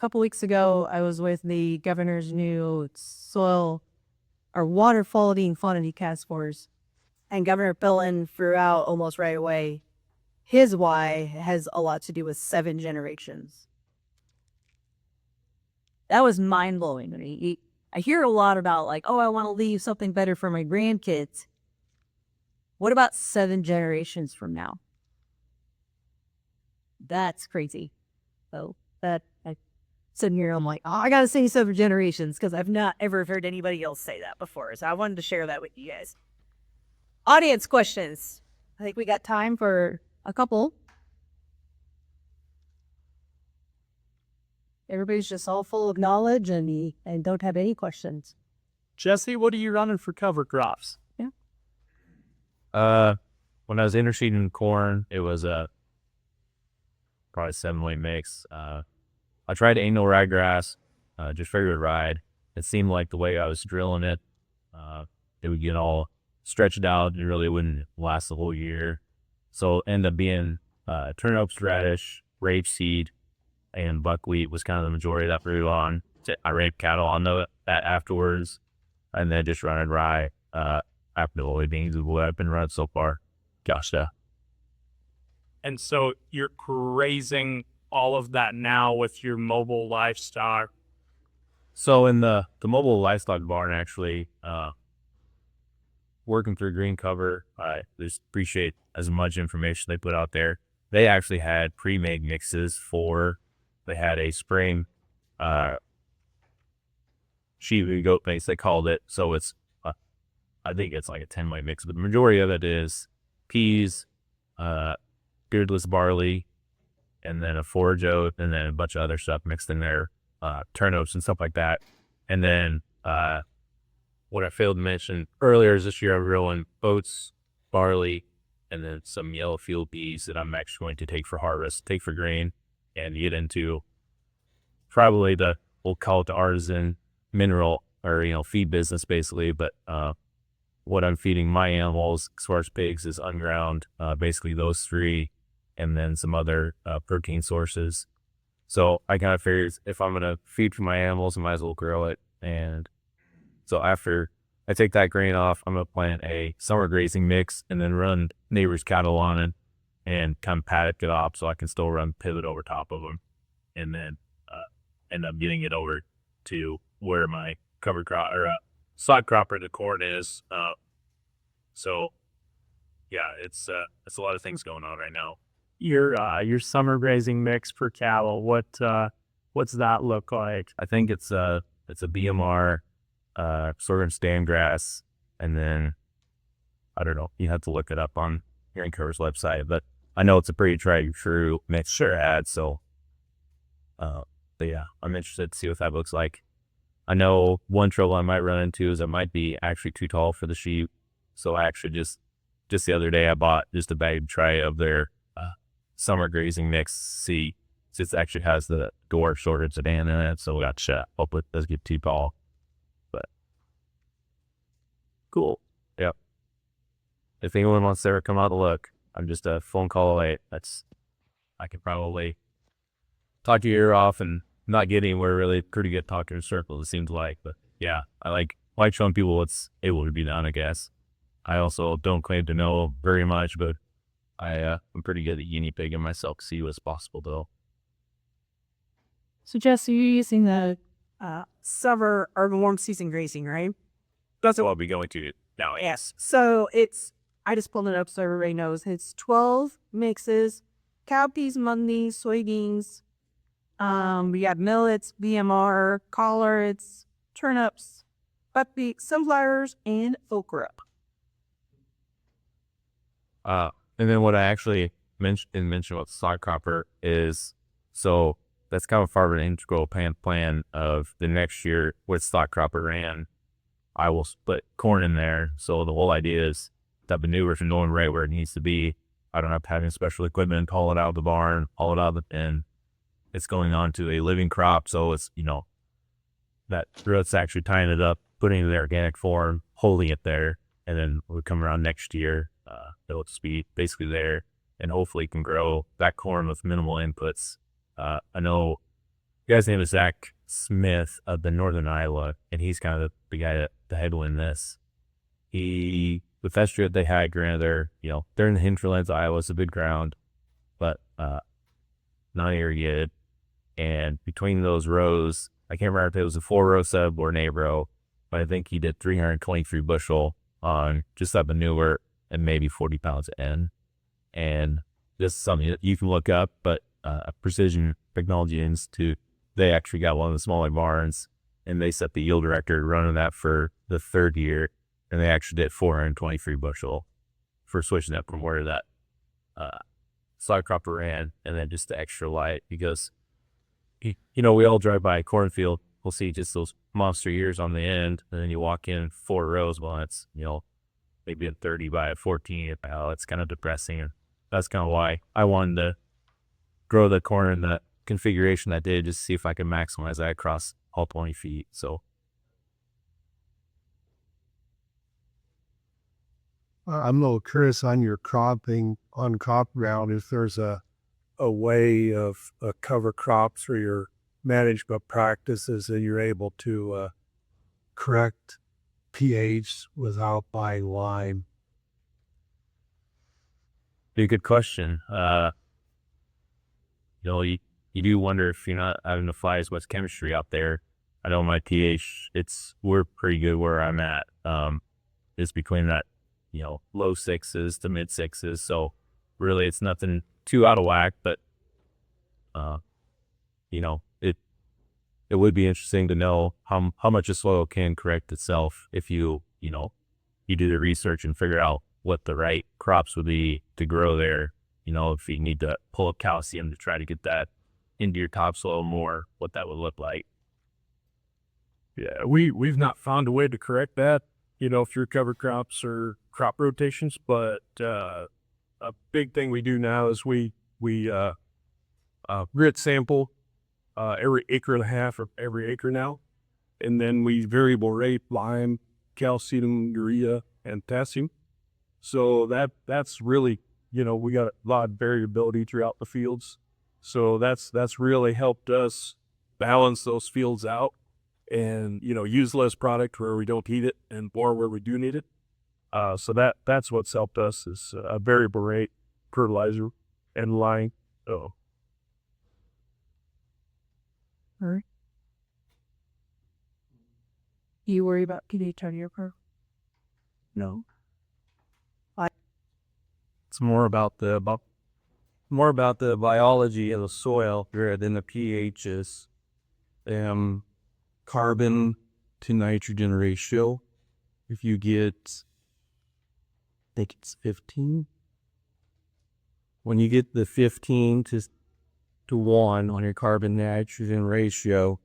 couple weeks ago, I was with the governor's new soil or water quality and quantity task force, and Governor Pillin threw out almost right away his why has a lot to do with 7 generations. That was mind blowing to me. I hear a lot about like, oh, I want to leave something better for my grandkids. What about 7 generations from now? That's crazy. So that I sitting here, I'm like, oh, I gotta say 7 generations because I've not ever heard anybody else say that before. So I wanted to share that with you guys. Audience questions. I think we got time for a couple. Everybody's just all full of knowledge and don't have any questions. Jesse, what are you running for cover crops? When I was interested in corn, it was probably 7-weight mix. I tried annual ryegrass, just regular ride. It seemed like the way I was drilling it, it would get all stretched out and really wouldn't last the whole year. So it ended up being turnips, radish, rapeseed, and buckwheat was kind of the majority of that pretty long. I raped cattle on that afterwards, and then just running rye after the oil beans is what I've been running so far. Gosh, yeah. And so you're grazing all of that now with your mobile livestock. So in the mobile livestock barn, actually, working through Green Cover, I just appreciate as much information they put out there. They actually had pre-made mixes they had a spring sheep and goat mix, they called it. So it's, I think it's like a 10-weight mix, but the majority of it is peas, beardless barley, and then a forage oat, and then a bunch of other stuff mixed in there, turnips and stuff like that. And then what I failed to mention earlier is this year I'm growing oats, barley, and then some yellow field peas that I'm actually going to take for harvest, take for grain, and get into probably we'll call it the artisan mineral or, feed business basically. But what I'm feeding my animals as far as pigs is unground, basically those three, and then some other protein sources. So I kind of figured if I'm going to feed for my animals, I might as well grow it. And so after I take that grain off, I'm going to plant a summer grazing mix and then run neighbors' cattle on it and kind of paddock it off so I can still run pivot over top of them, and then end up getting it over to where my cover crop or sod crop or the corn is. So yeah, it's a lot of things going on right now. Your summer grazing mix for cattle, what's that look like? I think it's a BMR, sorghum stand grass, and then I don't know. You have to look it up on Green Cover's website, but I know it's a pretty tried and true mixture ad. So, but yeah, I'm interested to see what that looks like. I know one trouble I might run into is it might be actually too tall for the sheep. So I actually just the other day I bought just a bag tray of their summer grazing mix. See, it actually has the dwarf sorted sedan in it, so we got to hope it doesn't get too tall. But cool. Yep. If anyone wants to ever come out to look, I'm just a phone call away. I could probably talk your ear off and not get anywhere really. Pretty good talking in circles, it seems like. But yeah, I like showing people what's able to be done, I guess. I also don't claim to know very much, but I'm pretty good at guinea pigging myself to see what's possible, though. So, Jess, you're using the summer or warm season grazing, right? That's what I'll be going to now. Yes. So I just pulled it up so everybody knows. It's 12 mixes, cowpeas, mundies, soybeans. We got millets, BMR, collards, turnips, buckwheat, sunflowers, and okra. And then what I actually mentioned about the sod cropper is, so that's kind of part of an integral plan of the next year with sod cropper ran. I will split corn in there. So the whole idea is that manure is going right where it needs to be. I don't have to have any special equipment, haul it out of the barn, haul it out of the pen. It's going on to a living crop. So it's, that roots actually tying it up, putting it in the organic form, holding it there. And then we'll come around next year. It'll just be basically there, and hopefully can grow that corn with minimal inputs. I know guy's name is Zach Smith of the Northern Iowa, and he's kind of the guy that headwind this. With that strip they had, granted they're in the hinterlands of Iowa, it's a big ground, but not irrigated. And between those rows, I can't remember if it was a 4-row sub or an 8-row, but I think he did 323 bushel on just that manure and maybe 40 pounds of N. And this is something that you can look up, but Precision Technology Institute, they actually got one of the smaller barns, and they set the yield record running that for the 3rd year, and they actually did 423 bushel for switching up from where that sod crop ran, and then just the extra light, because we all drive by a cornfield, we'll see just those monster ears on the end, and then you walk in 4 rows, well, it's maybe a 30 by a 14. It's kind of depressing, and that's kind of why I wanted to grow the corn in the configuration I did, just to see if I could maximize that across all 20 feet. So I'm a little curious on your cropping on crop ground, if there's a way of cover crops or your management practices that you're able to correct pH without buying lime. be a good question. You do wonder if you're not having to fly as much chemistry out there. I know my pH, we're pretty good where I'm at. It's between that, low 6s to mid 6s. So really it's nothing too out of whack, but, it would be interesting to know how much a soil can correct itself if you do the research and figure out what the right crops would be to grow there. If you need to pull up calcium to try to get that into your topsoil more, what that would look like. Yeah, we've not found a way to correct that, through cover crops or crop rotations, but a big thing we do now is we grit sample every acre and a half or every acre now, and then we variable rate lime, calcium, urea, and potassium. So that's really, we got a lot of variability throughout the fields. So that's really helped us balance those fields out and, use less product where we don't need it and more where we do need it. So that's what's helped us is a variable rate fertilizer and lime. Oh, All right. You worry about pH on your curve? No. It's more about the biology of the soil than the pHs. Carbon to nitrogen ratio. If you get, I think it's 15. When you get the 15 to 1 on your carbon nitrogen ratio,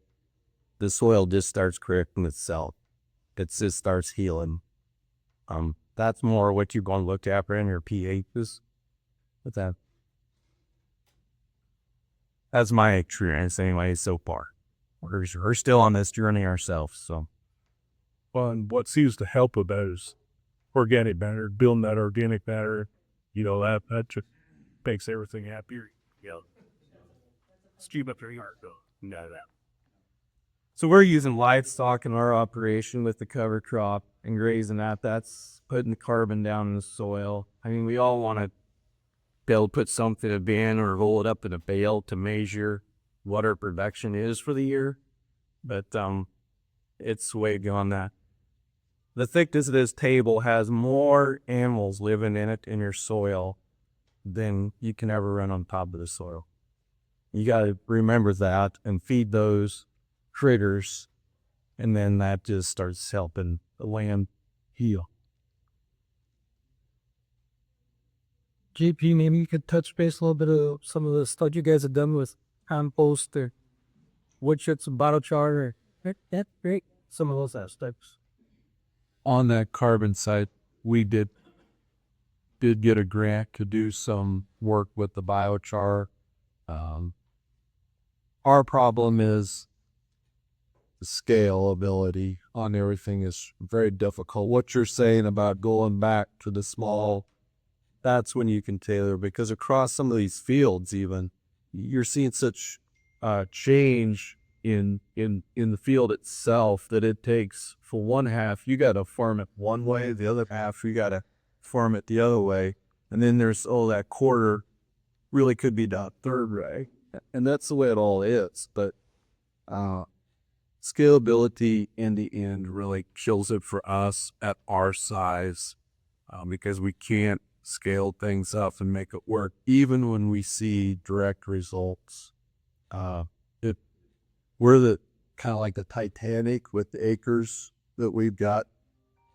the soil just starts correcting itself. It just starts healing. That's more what you're going to look at in your pHs. But that's my experience anyway so far. We're still on this journey ourselves. So, well, and what seems to help about it is organic matter, building that organic matter. That just makes everything happier. Stream up your yard, though. None of that. So we're using livestock in our operation with the cover crop and grazing that. That's putting the carbon down in the soil. I mean, we all want to be able to put something in a bin or roll it up in a bale to measure what our production is for the year. But it's way beyond that. The thickness of this table has more animals living in it in your soil than you can ever run on top of the soil. You got to remember that and feed those critters, and then that just starts helping the land heal. JP, maybe you could touch base a little bit of some of the stuff you guys have done with compost or wood chips and biochar. That's great. Some of those aspects. On that carbon side, we did get a grant to do some work with the biochar. Our problem is the scalability on everything is very difficult. What you're saying about going back to the small, that's when you can tailor, because across some of these fields even, you're seeing such change in the field itself that it takes. For one half, you got to farm it one way, the other half you got to farm it the other way, and then there's that quarter really could be done third way, and that's the way it all is. But scalability in the end really kills it for us at our size, because we can't scale things up and make it work even when we see direct results. We're the kind of like the Titanic with the acres that we've got.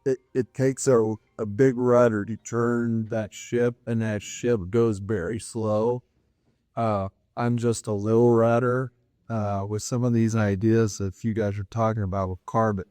It takes a big rudder to turn that ship, and that ship goes very slow. I'm just a little rudder with some of these ideas that you guys are talking about with carbon.